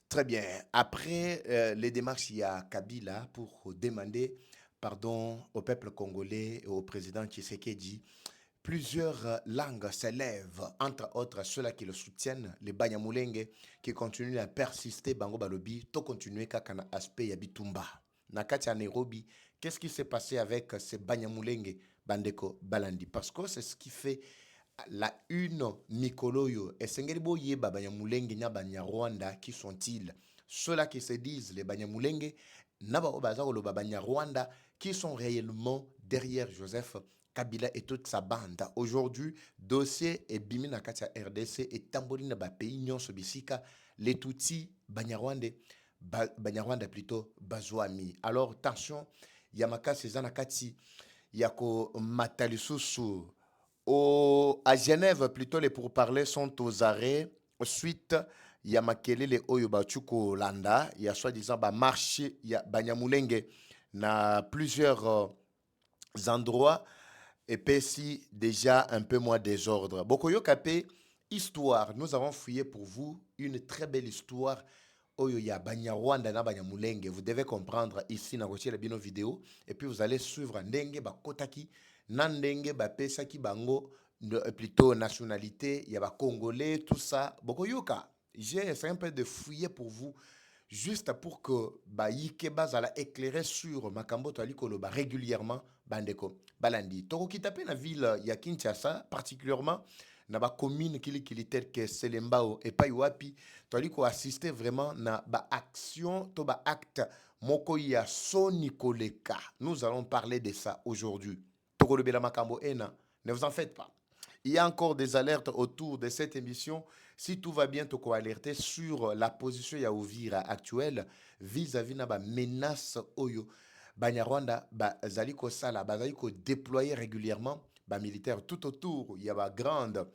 Très bien. Après les démarches, il y a Kabila pour demander pardon au peuple congolais et au président Tshisekedi. Plusieurs langues s'élèvent, entre autres ceux-là qui le soutiennent, les Banyamulenge, qui continuent à persister, Bango Balobi, tout continuer kakana aspect Yabitumba. Nakati à Nairobi, qu'est-ce qui s'est passé avec ces Banyamulenge, Bandeko Balandi? Parce que c'est ce qui fait la une Mikoloyo. Et Sengelibo Yeba Banyamulenge, Nyabanya Rwanda, qui sont-ils? Ceux-là qui se disent les Banyamulenge, Naba Obaza le Babanya Rwanda, qui sont réellement derrière Joseph Kabila et toute sa bande. Aujourd'hui, dossier et bimi na kati ya RDC et tamboli na ba pays nyonso bisika les tutsi banyarwanda banyarwanda plutôt bazwami. Alors attention, yamaka sezana kati yako matalisusu à Genève plutôt les pourparlers sont aux arrêts suite ya makelele oyo bachuko landa ya soi-disant ba marché ya banyamulenge na plusieurs endroits et puis si déjà un peu moins désordre. Bokoyo Kapé, histoire, nous avons fouillé pour vous une très belle histoire. Oyo ya Banyarwanda na Banyamulenge. Vous devez comprendre ici dans la bino vidéo et puis vous allez suivre Ndenge Bakotaki, Nandenge Bapesaki Bango, plutôt nationalité, il y a Congolais, tout ça. Bokoyoka, j'ai essayé un peu de fouiller pour vous juste pour que Baïke Bazala éclairer sur Makambo Toalikoloba régulièrement Bandeko Balandi. Toko Kitape na ville ya Kinshasa particulièrement na ba commune kili tel que Selembao et Paiwapi Toaliko assister vraiment na ba action to ba acte moko ya Sonikoleka. Nous allons parler de ça aujourd'hui. Toko Lobela Makambo Ena, ne vous en faites pas. Il y a encore des alertes autour de cette émission. Si tout va bien, tu peux alerter sur la position Yaouvira actuelle vis-à-vis de la menace Oyo. Banyarwanda, Zaliko Sala, Zaliko déployer régulièrement, militaires tout autour. Il y a une grande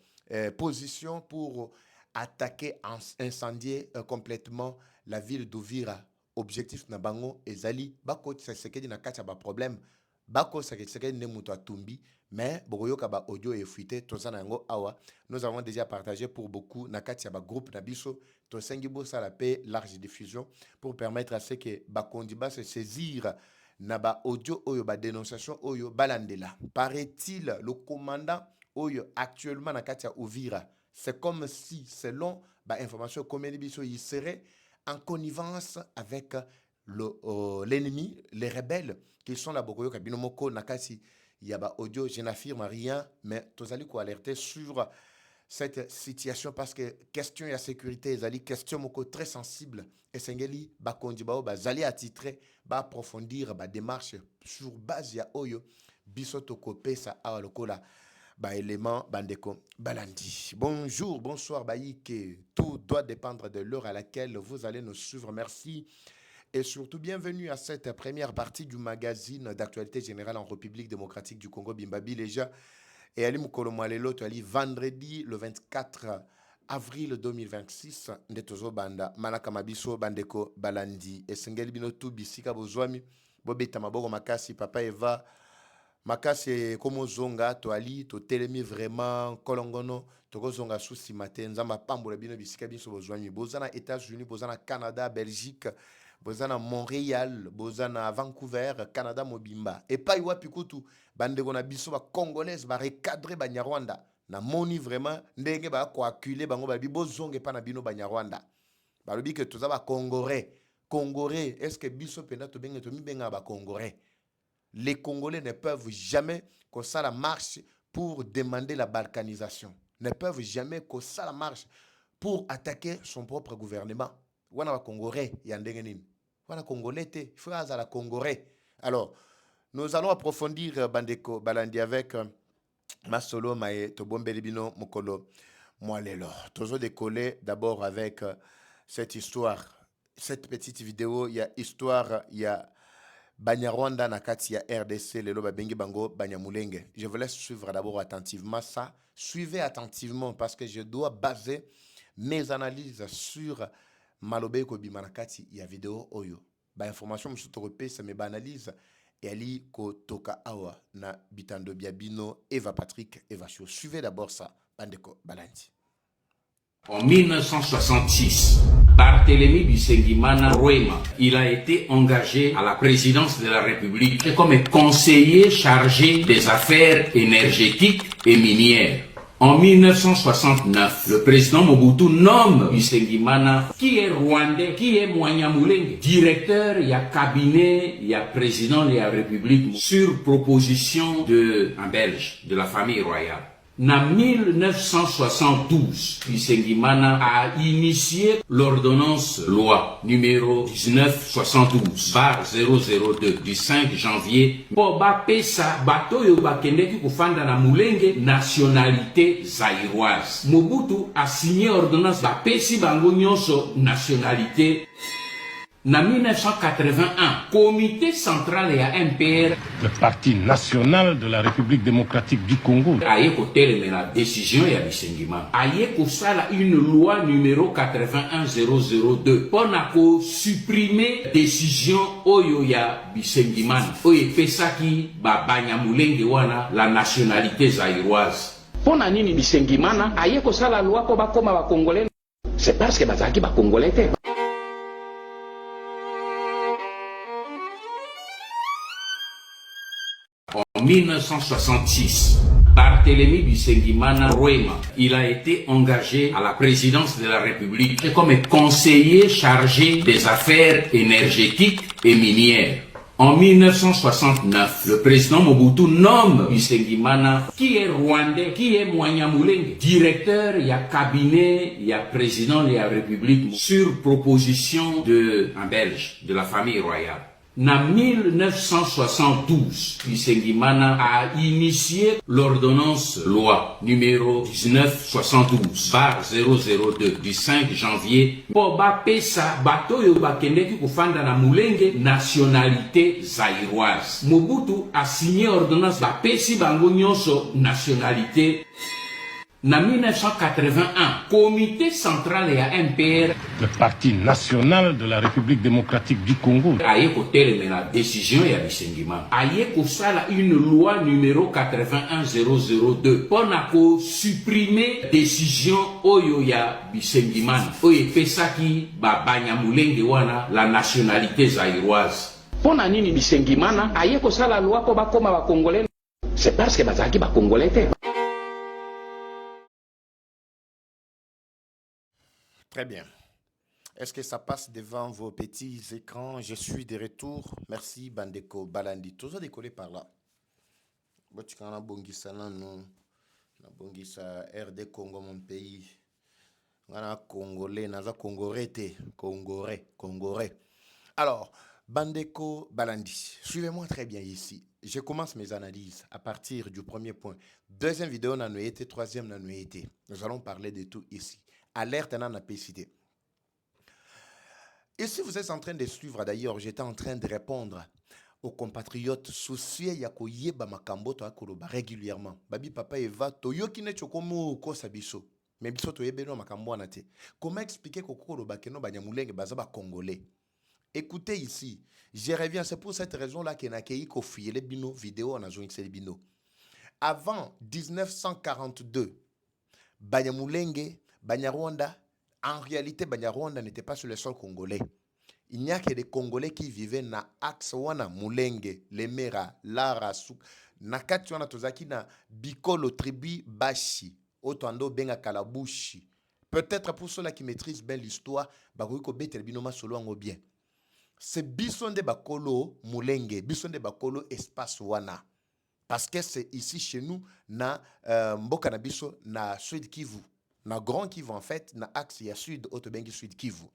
position pour attaquer, incendier complètement la ville d'Ouvira. Objectif Nabango et Zali, Bako Tshisekedi na kacha ba problème. Bako Tshisekedi ne muto atumbi. Mais Bogoyoka ba audio est fuité, Tozanango Awa. Nous avons déjà partagé pour beaucoup Nakatia ba groupe Nabiso, Tosengibo Salapé, large diffusion, pour permettre à ceux que Bakondiba se saisir Naba audio Oyo ba dénonciation Oyo Balandela. Paraît-il, le commandant Oyo actuellement Nakatia Ouvira, c'est comme si, selon l'information comme il serait en connivence avec l'ennemi, les rebelles qui sont la Bogoyoka Binomoko Nakati. Il y a audio, je n'affirme rien, mais tu allez alerter sur cette situation parce que question de sécurité, zali question moko très sensible et sengeli bakondi ba zali attitré ba approfondir ba démarche sur base ya oyo bisoto kopé ça a lokola ba élément bandeko balandi. Bonjour, bonsoir baïke, tout doit dépendre de l'heure à laquelle vous allez nous suivre. Merci. Et surtout, bienvenue à cette première partie du magazine d'actualité générale en République démocratique du Congo, Bimbabi Leja. Et Ali Moukolomwalelo, Ali vendredi le 24 avril 2026, Ndetozo Banda, Manakamabiso, Bandeko, Balandi, et Sengel Binotu, Bisika Bozwami, Bobeta Mabogo Makasi, Papa Eva, Makasi Komo Zonga, Toali, to Telemi vraiment, Kolongono, Togo Zonga Sousi Maten, Zamba Pambola Bino, Bisika Biso Bozwami, Bozana États-Unis, Bozana Canada, Belgique, Bozana Montréal, Bozana Vancouver, Canada Mobimba. Et pas Iwa Pikutu, Bandego na biso ba congolaise ba recadrer ba Nyarwanda. Na moni vraiment ndenge ba ko acculer bango ba bibo zonge pa na bino ba Nyarwanda. Ba lobi que toza ba congolais. Congolais, est-ce que biso penda to benga to mi benga ba congolais? Les Congolais ne peuvent jamais que ça la marche pour demander la balkanisation. Ne peuvent jamais que ça la marche pour attaquer son propre gouvernement. Wana ba congolais yandenge nini? Voilà, Congolais, il faut la Congolais. Alors, nous allons approfondir Bandeko Balandi avec Masolo Maé, Tobombelibino Mokolo Moalelo. Toujours décoller d'abord avec cette histoire. Cette petite vidéo, il y a histoire, il y a Banyarwanda Nakati, il y a RDC, le Loba Bengi Bango, Banyamulenge. Je vous laisse suivre d'abord attentivement ça. Suivez attentivement parce que je dois baser mes analyses sur Malobe ko bimanakati ya vidéo oyo. Ba information msu torope ça me banalise et ali ko toka awa na bitando biabino Eva Patrick Eva Show. Suivez d'abord ça Bandeko Balandi. En 1966, Barthélemy Bisengimana Rwema, il a été engagé à la présidence de la République comme conseiller chargé des affaires énergétiques et minières. En 1969, le président Mobutu nomme Bisengimana, qui est rwandais, qui est Mwanyamulenge, directeur, il y a cabinet, il y a président de la République, sur proposition un Belge, de la famille royale. En 1972, Bisengimana a initié l'ordonnance loi numéro 1972/002 du 5 janvier pour bapesa batoyo bakendeki kufanda na mulenge nationalité zaïroise. Mobutu a signé ordonnance bapesi bango nyonso nationalité. En 1981, comité central et MPR, le Parti national de la République démocratique du Congo, a écouté la décision et a Bisengimana. A écouté une loi numéro 81002 pour supprimer décision oyo ya Bisengimana. Oye pesaki ba Banyamulenge wana la nationalité zaïroise. Pona nini Bisengimana a écouté la loi pour bakoma ba Congolais? C'est parce que bazaki ba Congolais. En 1966, Barthélemy Bisengimana Rwema, il a été engagé à la présidence de la République comme conseiller chargé des affaires énergétiques et minières. En 1969, le président Mobutu nomme Bisengimana, qui est rwandais, qui est Mwanyamulenge, directeur, il y a cabinet, il y a président de la République, sur proposition un Belge, de la famille royale. En 1972, Bisengimana a initié l'ordonnance loi numéro 1972/002 du 5 janvier pour bapesa batoyo bakendeki kufanda na mulenge nationalité zaïroise. Mobutu a signé ordonnance bapesi bango nyonso nationalité. En 1981, comité central et MPR, le Parti national de la République démocratique du Congo, a écouté la décision et a Bisengimana. A écouté une loi numéro 81002 pour supprimer décision oyo ya Bisengimana. Oye pesaki ba Banyamulenge wana la nationalité zaïroise. Pona nini Bisengimana a écouté la loi pour bakoma ba Congolais? C'est parce que bazaki ba Congolais. Très bien. Est-ce que ça passe devant vos petits écrans? Je suis de retour. Merci, Bandeko Balandi. Toujours décollé par là. Botikana Bongisa, non. Bongisa, RD Congo, mon pays. Nana Congolais, Naza Congoré. Alors, Bandeko Balandi, suivez-moi très bien ici. Je commence mes analyses à partir du premier point. Deuxième vidéo, n'a été. Troisième, n'a été. Nous allons parler de tout ici. Alerte à la PCD. Et si vous êtes en train de suivre, d'ailleurs, j'étais en train de répondre aux compatriotes soucieux yako yeba makambo to akoloba régulièrement. Babi papa eva to yokine chokomo ko sabiso. Mais biso to yebeno makambo anate. Comment expliquer ko koloba keno banyamulenge bazaba congolais? Écoutez ici, je reviens, c'est pour cette raison-là que nakei ko fuyele bino vidéo na zongi bino. Avant 1942, banyamulenge Banyarwanda, en réalité, Banyarwanda n'était pas sur le sol congolais. Il n'y a que des Congolais qui vivaient na axe wana Mulenge, Lemera, Lara, Nakati wana tozaki na Bikolo tribu Bashi, Otando Benga Kalabushi. Peut-être pour ceux-là qui maîtrisent bien l'histoire, Baruiko Betelbinoma solo ango bien. C'est Bisonde Bakolo Mulenge, Bisonde Bakolo Espace wana. Parce que c'est ici chez nous, na Mboka na Biso, na Sud Kivu. Na Grand Kivu, en fait, na axe ya Sud, Otobengi Sud Kivu.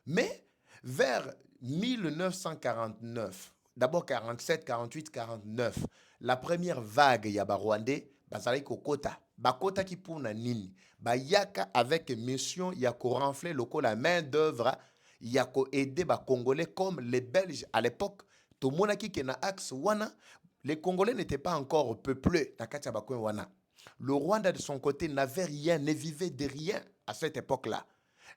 Mais vers 1949, d'abord 47, 48, 49, la première vague ya Rwandais, bazali kokota. Bakota ki pour na nini. Yaka avec mission ya ko renfler la main d'œuvre, ya ko aider ba Congolais comme les Belges à l'époque. To monaki ke na axe wana, les Congolais n'étaient pas encore peuplés na kati ya bakwen wana. Le Rwanda, de son côté, n'avait rien, ne vivait de rien à cette époque-là.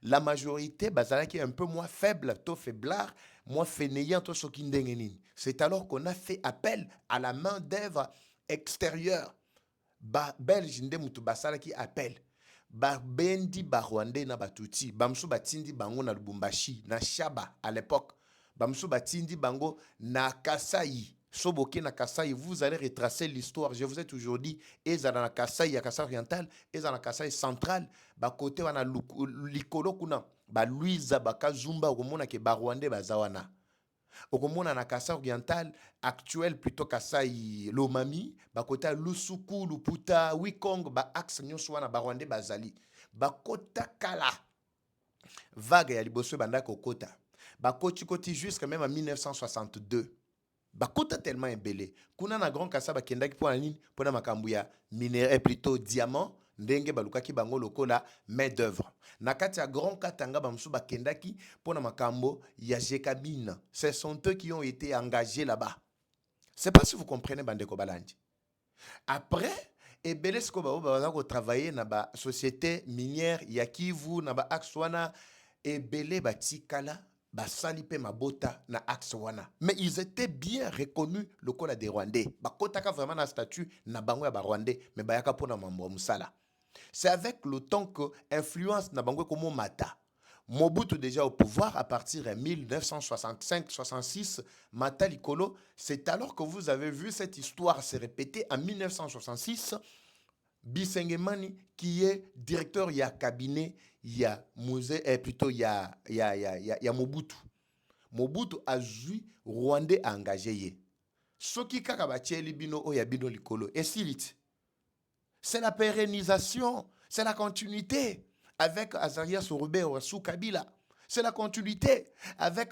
La majorité, qui est un peu moins faible, tôt faiblard, moins fainéant, tôt sokindengenin. C'est alors qu'on a fait appel à la main-d'œuvre extérieure. Belge, qui appelle. ba bendi ba Rwandais na batuti bamsu batindi bango na Lubumbashi na Shaba à l'époque bamsu batindi bango na Kasai soboke na Kasai. Vous allez retracer l'histoire. Je vous ai toujours dit ezala na Kasai ya Kasai oriental, ezala na Kasai central, ba côté wana likolo kuna ba Luiza bakazumba okomona ke ba Rwandais bazawana. Okomona na Kasai oriental actuel plutôt Kasai Lomami bakota Lusuku Luputa Wikong ba axe nyonso wana ba Rwandais bazali bakota kala vague ya liboso banda kokota bakoti koti jusqu'à même en 1962 bakota tellement embelé kuna na Grand Kasai bakendaki pour nini pona makambu ya minerai plutôt diamant ndenge balukaki bango lokola main d'œuvre na kati ya Grand Katanga bamsu bakendaki pona makambo ya Jekabine. Ce sont eux qui ont été engagés là-bas. C'est pas si vous comprenez bandeko balandi. Après ebele siko baza ko travailler na ba société minière ya Kivu na ba axe wana ebele batikala basali pe mabota na axe wana, mais ils étaient bien reconnus lokola des Rwandais bakotaka vraiment na statut na bango ya ba Rwandais mais bayaka pona mambo musala. C'est avec le temps que influence na bango comme mata Mobutu déjà au pouvoir à partir de 1965-66 Mata Likolo. C'est alors que vous avez vu cette histoire se répéter en 1966. Bisengemani qui est directeur ya cabinet ya musée plutôt ya Mobutu. Mobutu a joué Rwandais engagé ye. Soki kaka batieli bino o ya bino likolo esilit. C'est la pérennisation, c'est la continuité avec Azaria Sorobero sous Kabila. C'est la continuité avec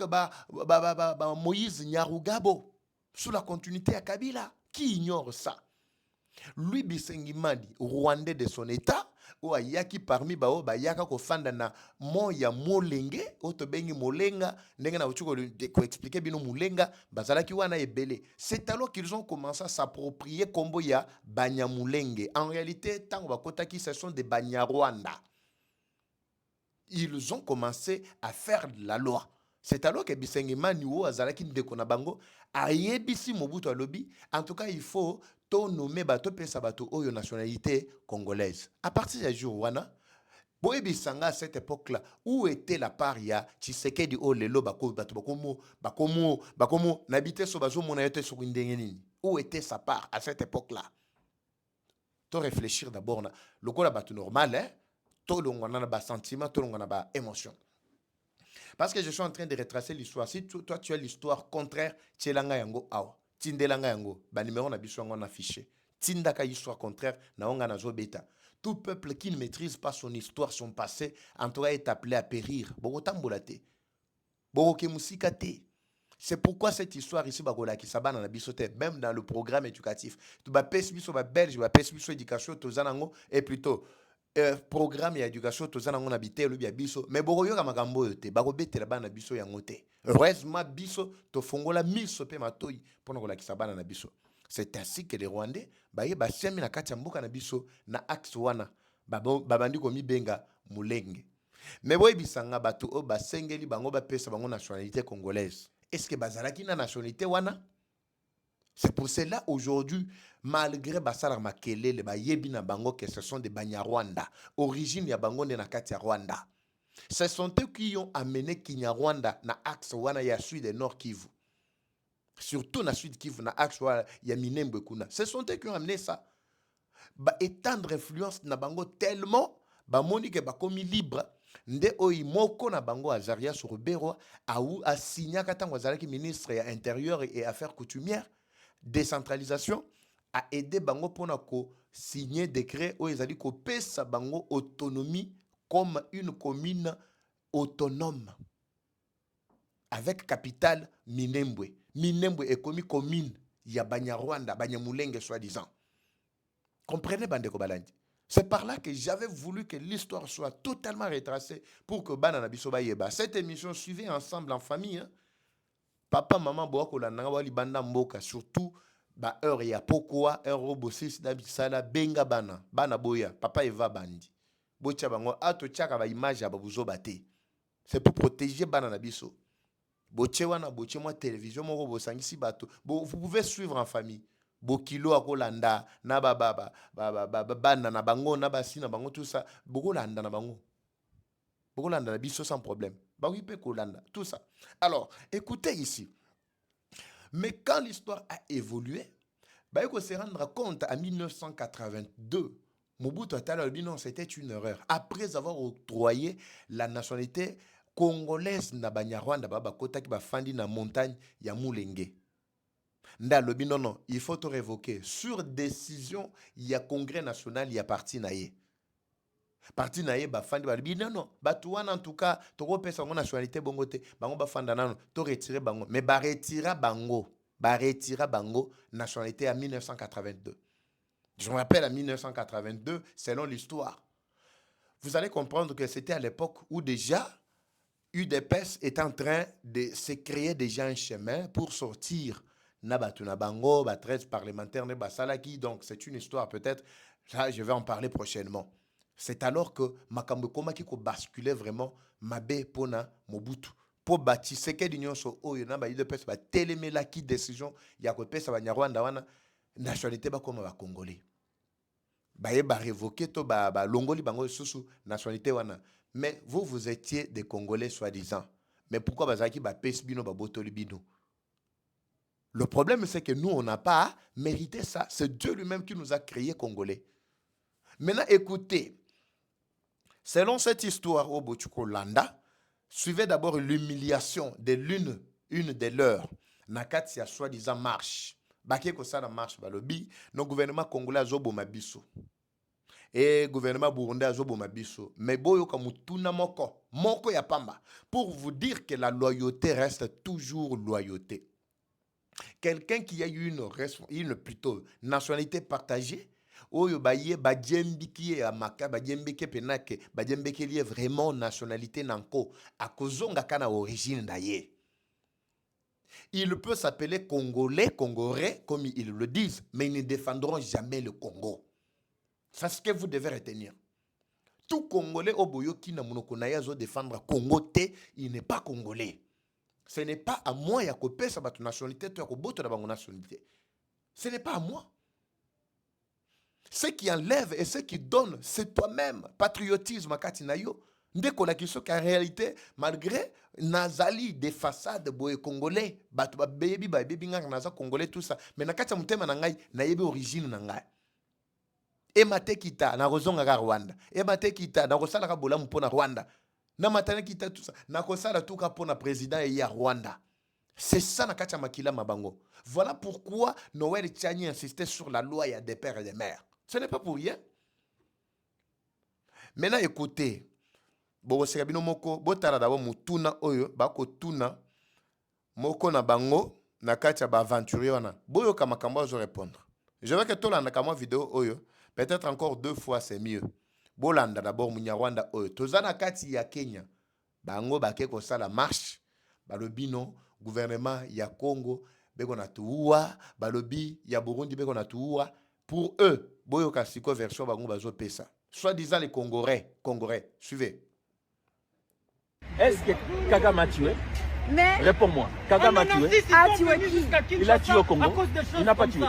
Moïse Nyarugabo sous la continuité à Kabila. Qui ignore ça? Lui Bisengimadi, Rwandais de son état, ou ayaki parmi bao bayaka ko fanda na mo ya molenge, oto bengi molenga, nenga na uchuko ko expliquer bino molenga, bazalaki wana ebele. C'est alors qu'ils ont commencé à s'approprier kombo ya Banyamulenge. En réalité, tant bakotaki ce sont des Banyarwanda. Ils ont commencé à faire la loi. C'est alors que Bisengimani ou azalaki ndeko na bango ayebisi Mobutu alobi. En tout cas, il faut nommer bato pesa bato oyo nationalité congolaise. À partir du jour wana, boyebi sanga à cette époque-là, où était la part ya Tshisekedi o lelo bako bato bakomo nabite so bazo mona yote so ndenge nini? Où était sa part à cette époque-là? To réfléchir d'abord na lokola bato normal hein, to longwana na ba sentiment, to longwana ba émotion. Parce que je suis en train de retracer l'histoire. Si toi tu as l'histoire contraire, tchelanga yango awa. Tindelanga yango, ba numéro na biso yango na affiché. Tindaka histoire contraire, na onga na zo beta. Tout peuple qui ne maîtrise pas son histoire, son passé, en tout cas est appelé à périr. Boko tambolate. Boko kemusikate. C'est pourquoi cette histoire ici, bagola qui sabana na biso te, même dans le programme éducatif. Tu vas pes biso ba belge, ba pes biso éducation tozanango et plutôt programme ya éducation tozanango na bité lo bia biso, mais boko yoka makambo yote, bako betela bana biso yango te. Heureusement biso to fongola miso pe matoi pona kola ki sabana na biso. C'est ainsi que les Rwandais baye ba semi na kati mboka na biso na axe wana babandi ko mibenga mulenge. Mais boye bisanga bato o basengeli bango ba pesa bango nationalité congolaise. Est-ce que bazalaki na nationalité wana? C'est pour cela aujourd'hui, malgré Basala Makelele, bayebi na bango que ce sont des Banyarwanda, origine ya bango de na kati ya Rwanda. Ce sont eux qui ont amené Kinyarwanda na axe wana ya Sud et Nord Kivu. Surtout na Sud Kivu na axe wana ya Minembwe kuna. Ce sont eux qui ont amené ça. Ba étendre influence na bango tellement ba moni que ba komi libre. Nde oyi moko na bango Azaria Sorobero a signé katango azalaki ministre ya intérieur et affaires coutumières. Décentralisation a aidé bango pona ko signer décret où ils a dit ko pesa bango autonomie comme une commune autonome avec capitale Minembwe. Minembwe est comme commune ya Banyarwanda, Banyamulenge soi-disant. Comprenez bandeko balandi. C'est par là que j'avais voulu que l'histoire soit totalement retracée pour que Bana Nabiso Bayeba. Cette émission suivez ensemble en famille. Hein? Papa, maman, boako la nanga wali banda mboka surtout ba heure ya pokoa heure bosis dabisala benga bana boya papa eva bandi bocha bango ato chaka ba image ba buzo bate. C'est pour protéger bana na biso. Boche wana boche moi télévision moko bosangisi bato. Vous pouvez suivre en famille. bokilo akolanda na bana na bango na basi na bango tout ça bokolanda na bango bokolanda na biso sans problème ba oui pe kolanda tout ça. Alors écoutez ici, mais quand l'histoire a évolué, bah il faut se rendre compte à 1982 Mobutu Atala non, c'était une erreur. Après avoir octroyé la nationalité congolaise na Banyarwanda baba kota ki bafandi na montagne ya Mulenge. Nda lobi non, il faut te révoquer sur décision ya congrès national ya parti na ye. Parti na ye bafandi balobi non, batuana en tout cas toko pesa ngo nationalité bongo te, bango bafanda nano, to retirer bango, mais ba retira bango nationalité en 1982. Je me rappelle en 1982, selon l'histoire. Vous allez comprendre que c'était à l'époque où déjà UDPS est en train de se créer déjà un chemin pour sortir Nabatuna Bango, 13 parlementaires, Nebasalaki. Donc c'est une histoire peut-être, ça je vais en parler prochainement. C'est alors que Makambo Koma qui basculait vraiment Mabe Pona Mobutu. Pour bâtir ce qu'est l'union sur Oyo, UDPS va télémer la qui décision, il y a que ça va Nyarwanda wana nationalité ba comme va Congolais. Ba révoquer to ba longoli bango susu nationalité wana. Mais vous étiez des Congolais soi-disant. Mais pourquoi bazaki ba pesbino ba botoli bino? Le problème c'est que nous on n'a pas mérité ça. C'est Dieu lui-même qui nous a créés Congolais. Maintenant écoutez, selon cette histoire au Bochuko Landa, suivez d'abord l'humiliation de une des leurs. Nakati a soi-disant marche. Baké ko ça la marche balobi, nos gouvernement congolais azobo mabiso. Et gouvernement burundais azobo mabiso. Mais boyo kamutuna moko ya pamba. Pour vous dire que la loyauté reste toujours loyauté. Quelqu'un qui a eu une plutôt nationalité partagée, oyo baye bajembiki ya maka bajembeke penake bajembeke lié vraiment nationalité nanko akozonga kana origine d'ailleurs. Il peut s'appeler Congolais, Congolais, comme ils le disent, mais ils ne défendront jamais le Congo. C'est ce que vous devez retenir. Tout Congolais au boyo qui na monokonaya zo défendre Congo te, il n'est pas Congolais. Ce n'est pas à moi ya kopé sa batu nationalité to ya koboto na bango nationalité. Ce n'est pas à moi. Ce qui enlève et ce qui donne, c'est toi-même. Patriotisme akati na yo. Ndeko la question qu'en réalité, malgré nazali des façades boye congolais, batu ba baby nga naza congolais tout ça, mais nakati mutema na ngai na yebe origine na ngai. E mate kita na rozonga ga Rwanda. E mate kita na kosala ka bola mpona Rwanda. Na matane kita tout ça, na kosala tout ka pona président ya Rwanda. C'est ça nakati makila mabango. Voilà pourquoi Noël Tchani insistait sur la loi ya des pères et des mères. Ce n'est pas pour rien. Maintenant écoutez, bo sekabino moko botala dabo mutuna oyo bako tuna moko na bango na kati ya ba aventurier wana boyo kama kamba zo répondre. Je veux que tolanda kama vidéo oyo peut-être encore 2 fois c'est mieux. Bolanda d'abord Munyarwanda oyo tozana kati ya Kenya bango bake ko sala marche balobi no gouvernement ya Congo beko na tuwa balobi ya Burundi beko na tuwa pour eux boyo kasiko version bango bazo pesa soit disant les Congolais suivez. Est-ce que Kagame a tué? Mais... Réponds-moi. Kagame a tué? A tué qui? Il a tué au Congo. Il n'a pas tué.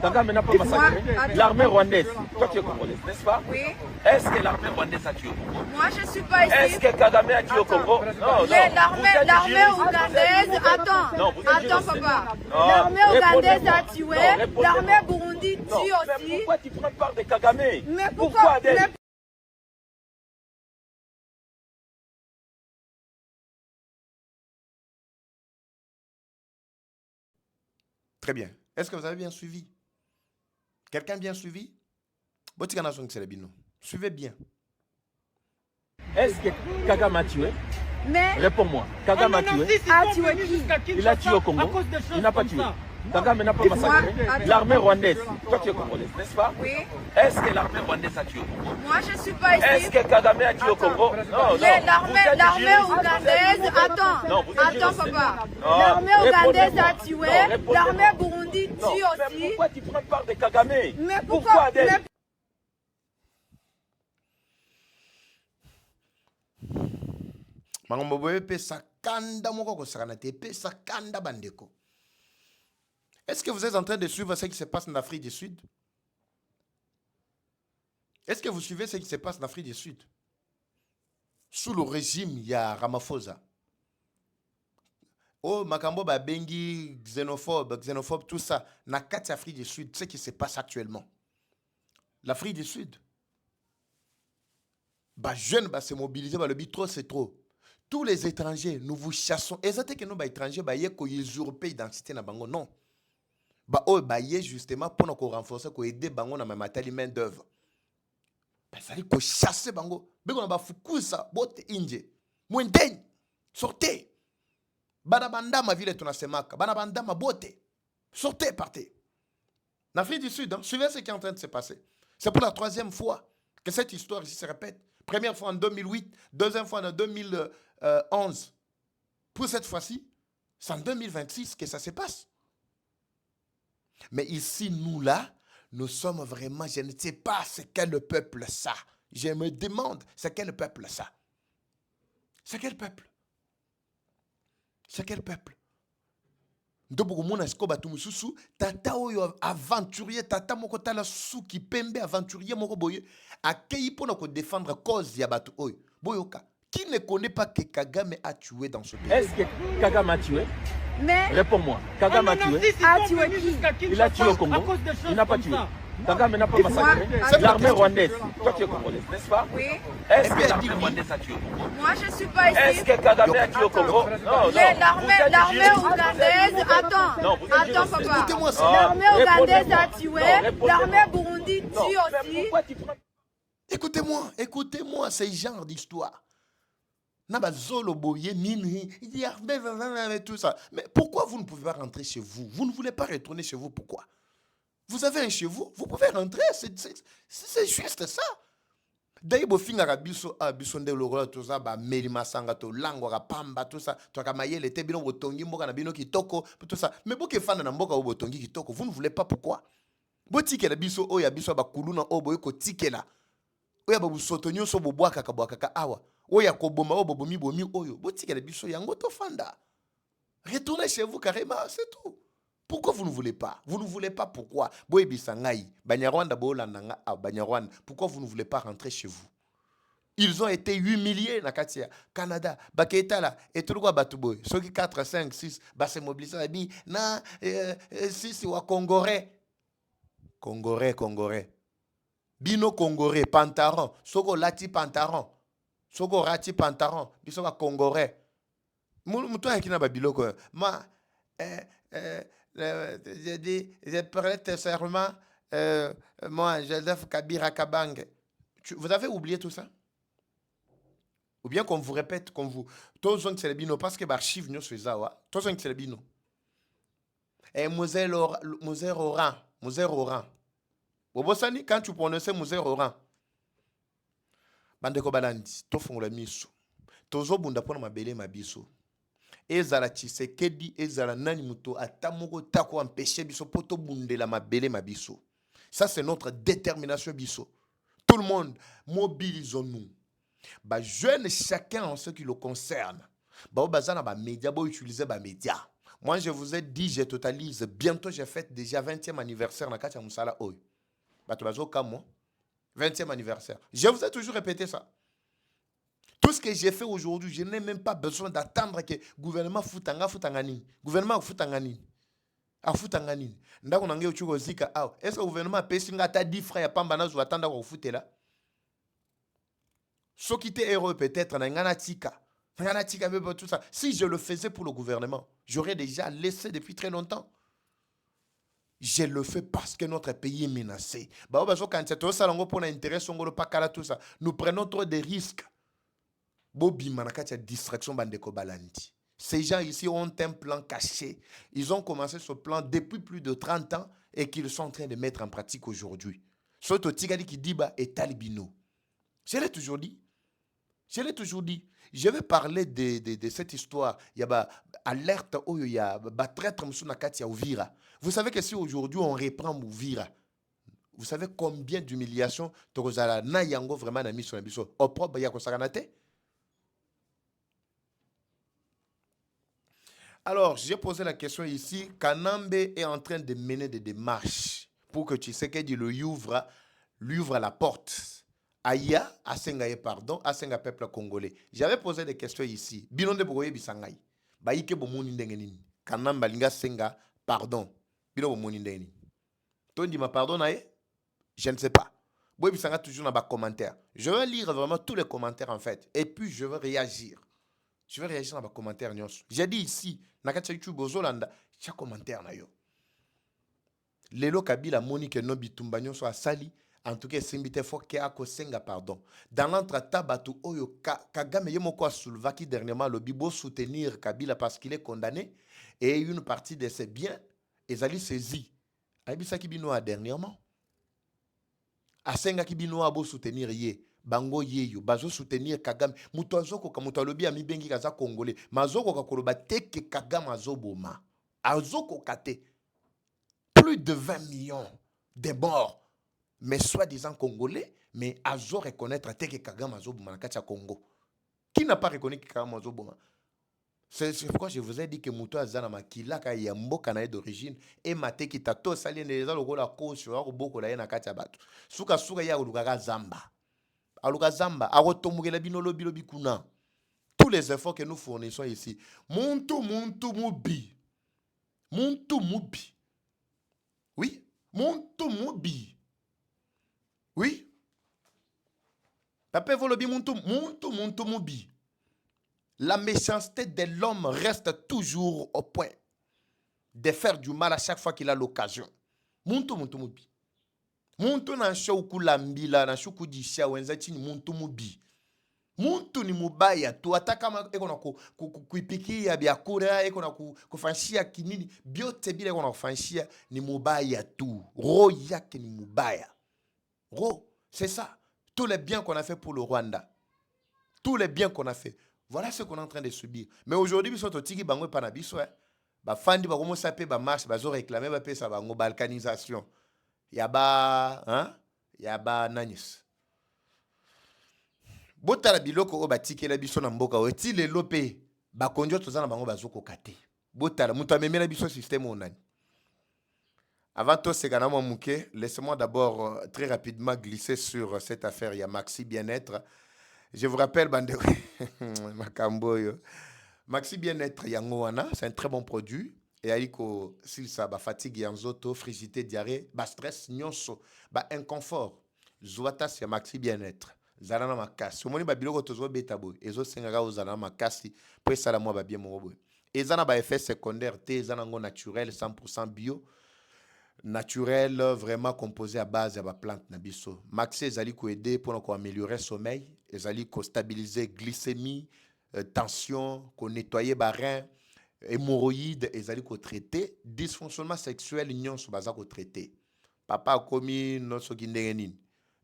Kagame n'a pas massacré. L'armée rwandaise. Toi tu es congolaise, n'est-ce pas? Oui. Est-ce que l'armée rwandaise a tué au Congo? Moi je suis pas ici. Est-ce que Kagame a tué au Congo? Non, L'armée ougandaise. Attends papa. L'armée ougandaise a tué. L'armée burundi tue aussi. Mais pourquoi tu prends part de Kagame? Mais pourquoi? Très bien. Est-ce que vous avez bien suivi? Quelqu'un bien suivi? Suivez bien. Est-ce que Kagame a tué? Mais... Réponds-moi. Kagame a tué? A tué qui? Il a tué au Congo. Il n'a pas tué. Kagame n'a pas massacré. L'armée rwandaise. Toi tu es congolaise, n'est-ce pas? Oui. Est-ce que l'armée rwandaise a tué au Congo? Moi je suis pas ici. Est-ce que Kagame a tué au Congo? Non, l'armée ougandaise. Attends papa. L'armée ougandaise a tué. L'armée burundi tue aussi. Mais pourquoi tu prends part de Kagame? Mais pourquoi? Mangombo boye pesa kanda moko ko sakana te pesa kanda bandeko. Est-ce que vous êtes en train de suivre ce qui se passe en Afrique du Sud? Est-ce que vous suivez ce qui se passe en Afrique du Sud? Sous le régime, il y a Ramaphosa. Oh, Makambo Bengi, xénophobe, tout ça. Na kati Afrique du Sud, ce qui se passe actuellement. L'Afrique du Sud. Bah jeune, bah se mobiliser, bah le but trop, c'est trop. Tous les étrangers, nous vous chassons. Et ça que nous, bah étrangers, bah yé ko usurper identité na bango, non. Bah oh, bah yé justement pour nous renforcer, ko aider bango na matali main d'œuvre. Bah ça dit ko chasser bango. Bego na ba fukusa, bote inje. Mwendenye, sortez. Banabanda ma ville tunasemaka. Banabanda ma beauté. Sortez, partez. En Afrique du Sud, hein, suivez ce qui est en train de se passer. C'est pour la 3e fois que cette histoire ici se répète. Première fois en 2008, deuxième fois en 2011. Pour cette fois-ci, c'est en 2026 que ça se passe. Mais ici, nous là, nous sommes vraiment, je ne sais pas ce qu'est le peuple ça. Je me demande, c'est quel peuple ça? C'est quel peuple? C'est quel peuple? Ndoboko mona sko batu mususu tata oyo aventurier tata moko tala suki pembe aventurier moko boye akei pona ko défendre cause ya batu oyo boyoka. Qui ne connaît pas que Kagame a tué dans ce pays? Est-ce que Kagame a tué? Mais Réponds-moi. Kagame a tué? a tué qui? Il a tué au Congo. Il n'a pas tué. Kagame n'a pas massacré. L'armée rwandaise. Toi tu es congolais, n'est-ce pas? Oui. Est-ce que l'armée rwandaise a tué au Congo? Moi, je ne suis pas ici. Est-ce que Kagame a tué au Congo? Non, Mais non. l'armée ougandaise, attends papa. Écoutez-moi ça. L'armée ougandaise a tué, l'armée burundi tue aussi. Pourquoi tu prends... Écoutez-moi ce genre d'histoire. Nabazolo boye nini, il dit tout ça. Mais pourquoi vous ne pouvez pas rentrer chez vous? Vous ne voulez pas retourner chez vous, pourquoi? Vous avez un chez vous, vous pouvez rentrer, c'est juste ça. D'ailleurs, si vous avez biso nde lokolo tout ça, ba meri masanga to lango ka pamba tout ça, to ka mayele te bino botongi mboka na bino kitoko tout ça. Mais boke fana na mboka botongi kitoko, vous ne voulez pas pourquoi? Botikela biso oya biso ba kuluna obo ko tikela. Oya ba busoto nyonso bobwaka ka bwaka awa. Oya ko boma obo bomi oyo. Botikela biso yango to fanda. Retournez chez vous carrément, c'est tout. Pourquoi vous ne voulez pas? Vous ne voulez pas pourquoi? Pourquoi vous ne voulez pas rentrer chez vous? Ils ont été humiliés na Katia, Canada, Baketala, et tout le monde batuboy. Ceux qui 4, 5, 6, se mobilisent, na 6 wa Congolais. Congolais. Bino Congolais, pantaron. Soko lati pantaron. Soko rati pantaron. Biso wa Congolais. Moutou yakina babiloko. J'ai dit, je prête serment, moi, je lève Kabira Kabange. Vous avez oublié tout ça? Ou bien qu'on vous répète, qu'on vous... Tous les c'est le bino, parce que l'archive nous fait ça, tous les c'est le bino. Et Moselle Oran. Bobosani, quand tu prononces Moselle Oran, Bandeko Balandi, to fongola miso. Tozo bunda pona mabele mabiso. Ezala Tshisekedi ezala nani muto atamoko tako empêcher biso poto bundela mabele mabiso. Ça c'est notre détermination biso. Tout le monde mobilisons-nous. Ba jeune chacun en ce qui le concerne. Ba bazana ba média ba utiliser ba média. Moi je vous ai dit je totalise bientôt j'ai fête déjà 20e anniversaire na katia musala oy. Ba to bazo kamo 20e anniversaire. Je vous ai toujours répété ça. Tout ce que j'ai fait aujourd'hui, je n'ai même pas besoin d'attendre que le gouvernement foutangani. Gouvernement foutangani. A foutangani. Ndako nange uchuko zika aw. Est-ce que le gouvernement pesi ngata 10 francs ya pamba na zo attendre ko foutela? So qui était héros peut-être na ngana tika. Ngana tika même tout ça. Si je le faisais pour le gouvernement, j'aurais déjà laissé depuis très longtemps. Je le fais parce que notre pays est menacé. Bah quand c'est tout ça lango pour l'intérêt songolo pakala tout ça. Nous prenons trop de risques. Bobi manakati distraction bandeko balandi. Ces gens ici ont un plan caché. Ils ont commencé ce plan depuis plus de 30 ans et qu'ils sont en train de mettre en pratique aujourd'hui. Soto Tigadi qui dit est talibino. Je l'ai toujours dit. Je vais parler de cette histoire. Il y a alerte où il y a traître nakati ya Uvira. Vous savez que si aujourd'hui on reprend Uvira, vous savez combien d'humiliations tokozala na yango vraiment na mission na biso. Opprobre ya kosakanate. Alors, j'ai posé la question ici. Kanambe est en train de mener des démarches pour que Tshisekedi lui ouvre la porte. Aya, Asengaye, pardon, Asenga peuple congolais. J'avais posé des questions ici. Bilonde Bogoye Bisangaye. Baïke Bomoni Ndengenin. Kanambe Linga Senga, pardon. Bilonde Bomoni Ndengenin. Tondi ma pardon, je ne sais pas. Boye Bisanga toujours dans les commentaires. Je vais lire vraiment tous les commentaires en fait. Et puis je vais réagir. Je vais réagir dans les commentaires. J'ai dit ici, Nakatcha YouTube, Ozolanda, chaque commentaire na yo. Lelo Kabila Monique Nobi Tumbanyo soit sali. En tout cas, Simbite Foke Ako Senga, pardon. Dans l'entretabatu Oyo Kagame Yomoko Soulvaki dernièrement le bibo soutenir Kabila parce qu'il est condamné et une partie de ses biens est allée saisie. Aibisa Kibinoa dernièrement. Asenga Kibinoa bo soutenir ye. Bango yeyo bazo soutenir Kagame muto azoko ka muto alobi ami bengi kaza congolais mazoko ka koloba teke Kagame azoboma azoko kate plus de 20 millions de morts mais soi-disant congolais mais azo reconnaître teke Kagame azoboma na kati ya Congo. Qui n'a pas reconnu que Kagame azoboma? C'est pourquoi je vous ai dit que muto azana makila ka ya mboka na d'origine et mate ki tato sali neza lokola koso ya boko la na kati ya batu suka ya lukaka zamba. Alukazamba, tous les efforts que nous fournissons ici. Muntu mubi. Oui, muntu mubi. Oui. Papa volobi muntu mubi. La méchanceté de l'homme reste toujours au point de faire du mal à chaque fois qu'il a l'occasion. Muntu mubi. Muntu na shauku lambila na shuku disha wenzachi ni muntu mubi. Muntu ni mubaya tu atakama eko na kuipikia biakura eko na kufanshia kinini biote bila eko na kufanshia ni mubaya tu. Ro yake ni mubaya. Ro, c'est ça. Tous les biens qu'on a fait pour le Rwanda. Tous les biens qu'on a fait. Voilà ce qu'on est en train de subir. Mais aujourd'hui, biso to tiki bango pa na biso ba fandi ba komo sape ba marche ba zo réclamer ba pesa bango balkanisation. Yaba nanyis. Botala biloko o batike la biso na mboka o ti le lope ba konjo tozana bango bazoko kate. Botala muto amemela biso système onani. Avant tout ce kana mouke, laissez-moi d'abord très rapidement glisser sur cette affaire ya Maxi Bien-être. Je vous rappelle bande Makamboyo. Maxi Bien-être yangoana, c'est un très bon produit. Et aliko silsa ba fatigue yanzoto, frigidité, diarrhée, ba stress nyonso, ba inconfort. Zuata c'est Maxi Bien-être. Zalana makasi. Omoni ba biloko tozo betabo, ezo sengaka o zalana makasi, po sala moi ba bien mo. Ezana ba effet secondaire te ezana ngo naturel 100% bio. Naturel vraiment composé à base de la plante nabiso. Maxi ezali ko aider pour améliorer sommeil, ezali ko stabiliser glycémie, tension, ko nettoyer ba rein. Hémorroïdes ezali ko traiter dysfonctionnement sexuel nyonso baza ko traiter papa komi no soki ndenge nini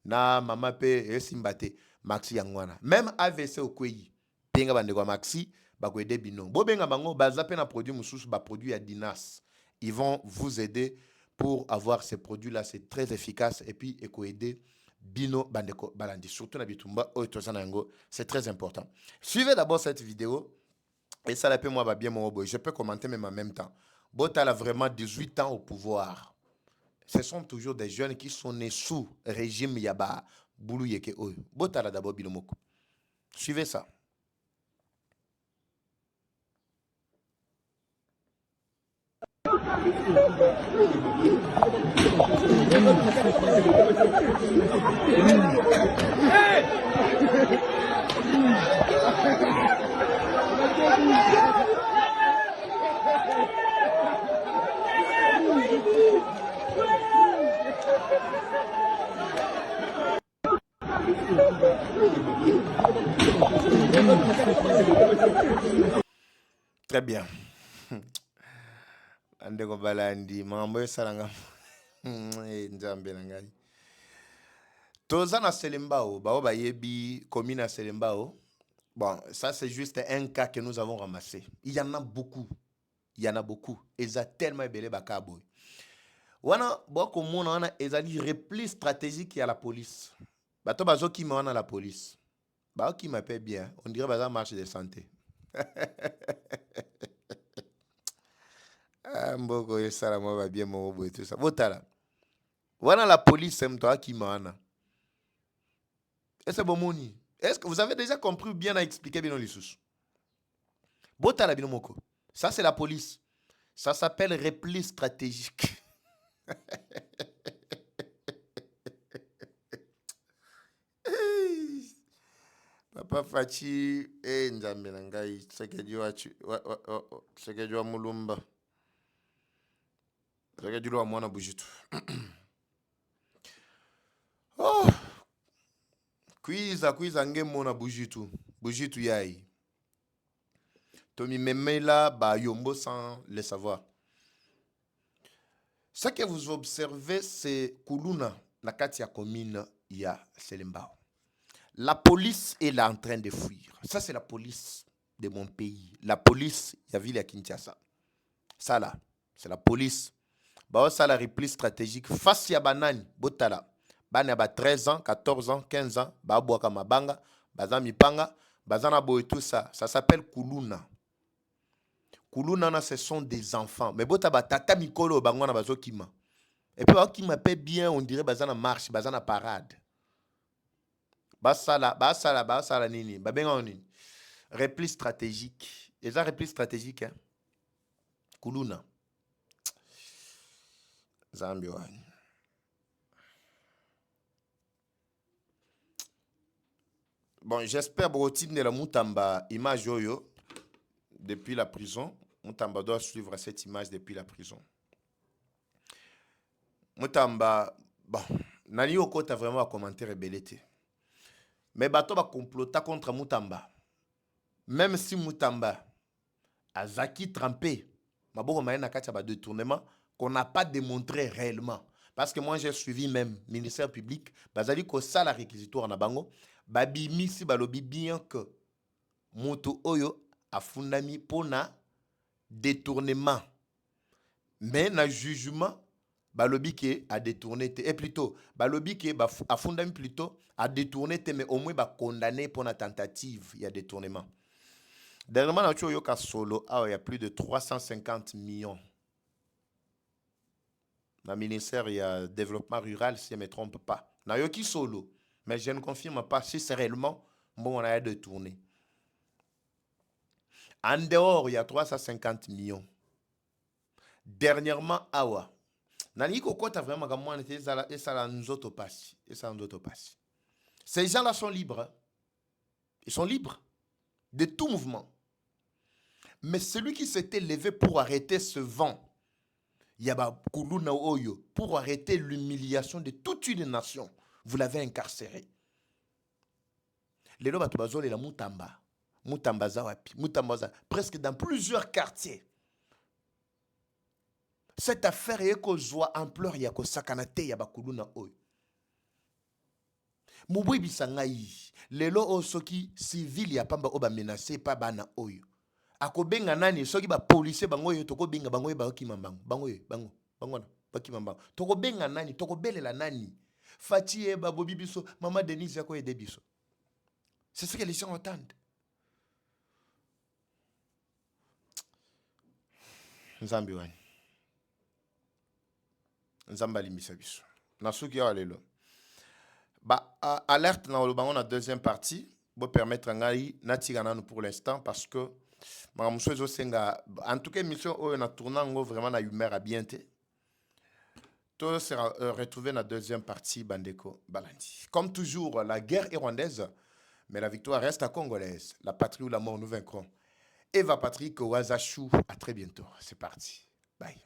na mama pe esimbate Maxi yangwana même AVC okweyi benga bande kwa Maxi bakwede bino bo benga bango baza pe na produit mususu ba produit ya Dinas, ils vont vous aider pour avoir ces produits là, c'est très efficace et puis eko aider bino bandeko balandi surtout na bitumba otozana yango, c'est très important. Suivez d'abord cette vidéo. Et ça, moi, va bien mon boy. Je peux commenter même en même temps. Botal a vraiment 18 ans au pouvoir. Ce sont toujours des jeunes qui sont nés sous régime Yaba Boulou Yeke Oyo. Botal a d'abord Bilomoko. Suivez ça. Très bien. Andeko balandi mambo salanga nzambe na ngai. Toza na Selembao, bao ba yebi commune à Selembao. Bon, ça c'est juste un cas que nous avons ramassé. Il y en a beaucoup. Il y en a beaucoup. Ils ont tellement belé bakaboy. Wana boko mona wana ezali repli stratégique à la police. Bato bazo ki ma wana la police. Ba qui m'appelle bien, on dirait baza marche de santé. Mboko et ça, moi, va bien, mon et tout ça. Botala. Voilà la police, c'est toi qui m'a. Et c'est bon, moni. Est-ce que vous avez déjà compris ou bien à expliquer bien les sous? Botala, bien, moko. Ça, c'est la police. Ça s'appelle repli stratégique. Papa Fachi, Nzambe Nangai, Sekejua Mulumba. Sekejua Mwana Bujitu. Oh! Kwiza ngemo na Bujitu. Bujitu yai. Tomi memela ba yombo sans le savoir. Ce que vous observez, c'est Kuluna, la Katia commune, il y a Selembao. La police est là en train de fuir. Ça, c'est la police de mon pays. La police, il y a ville à Kinshasa. Ça là, c'est la police. Bah, ça la repli stratégique. Face à Banani, Botala. Bana ba 13 ans, 14 ans, 15 ans. Ba Boaka Mabanga, Bazami Panga, Bazana Bo et tout ça. Ça s'appelle Kuluna. Kuluna, ce sont des enfants. Mais Bota Tata Mikolo, Bangwana Bazokima. Et puis, qui m'appelle bien, on dirait Bazana marche, Bazana parade. Basala, nini. Babenga nini. Repli stratégique. Et ça, repli stratégique, hein. Kuluna. Zambioani. Bon, j'espère que la Moutamba image yoyo depuis la prison. Moutamba doit suivre cette image depuis la prison. Moutamba, bon, Nani Oko t'a vraiment commenté rebellité. Mais bato va comploter contre Moutamba. Même si Moutamba a Zaki trempé, Maboko Maïna Katia ba détournement qu'on n'a pas démontré réellement. Parce que moi j'ai suivi même ministère public, bazali ko sala réquisitoire na bango, babi misi balobi bien que Moto Oyo a fundami pona détournement. Mais na jugement balobi ke a détourné et plutôt balobi ke a fundami plutôt a détourné mais au moins ba condamné pour la tentative il y a détournement. Dernièrement na choyo ka solo il y a plus de 350 millions. Dans le ministère il y a développement rural si je ne me trompe pas. Na yoki solo mais je ne confirme pas si c'est réellement bon on a détourné. En dehors, il y a 350 millions. Dernièrement, awa. Nani koko ta vraiment comme moi et ça la nous autres passe. Et ça nous autres passe. Ces gens-là sont libres. Ils sont libres de tout mouvement. Mais celui qui s'était levé pour arrêter ce vent, Yaba Kuluna Oyo, pour arrêter l'humiliation de toute une nation, vous l'avez incarcéré. Les lois batubazole la Moutamba. Moutambaza, presque dans plusieurs quartiers. Cette affaire est que joie ampleur ya ko sakanate ya bakuluna oyo. Mubwe bisangai lelo osoki civil ya pamba oba menacé pa bana oyo. Akobenga nani soki ba police bango yo toko benga bango yo ba kimambango. Bango na ba kimambango. Toko benga nani toko belela nani. Fati e ba bobi biso mama Denise yako ede biso. C'est ce que les gens entendent. Nzambi wani. Nzambali misabiso. Nasuki ya lelo. Ba alerte na olobango na deuxième partie. Bo permettre ngai natigana pour l'instant parce que maramuso senga en tout cas émission oyo na tournango vraiment na humeur à bien té. Tout sera retrouvé dans la deuxième partie Bandeko Balandi. Comme toujours la guerre est rwandaise mais la victoire reste à congolaise. La patrie ou la mort nous vaincrons. Eva Patrick Wazachou, à très bientôt. C'est parti. Bye.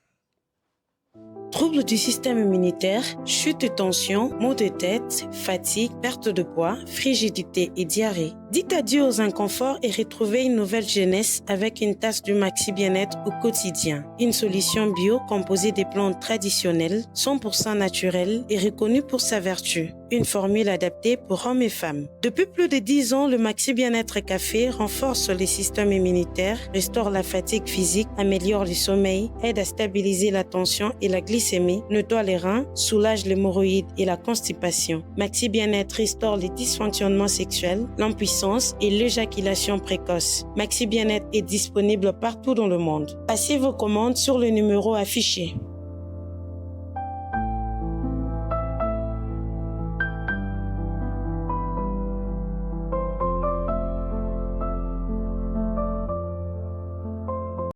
Troubles du système immunitaire, chute de tension, maux de tête, fatigue, perte de poids, frigidité et diarrhée. Dites adieu aux inconforts et retrouvez une nouvelle jeunesse avec une tasse du Maxi Bien-être au quotidien. Une solution bio composée des plantes traditionnelles, 100% naturelles et reconnue pour sa vertu. Une formule adaptée pour hommes et femmes. Depuis plus de 10 ans, le Maxi Bien-être Café renforce les systèmes immunitaires, restaure la fatigue physique, améliore le sommeil, aide à stabiliser la tension et la glycémie, nettoie les reins, soulage l'hémorroïde et la constipation. Maxi Bien-être restaure les dysfonctionnements sexuels, l'impuissance l'impuissance et l'éjaculation précoce. Maxi Bien-être est disponible partout dans le monde. Passez vos commandes sur le numéro affiché.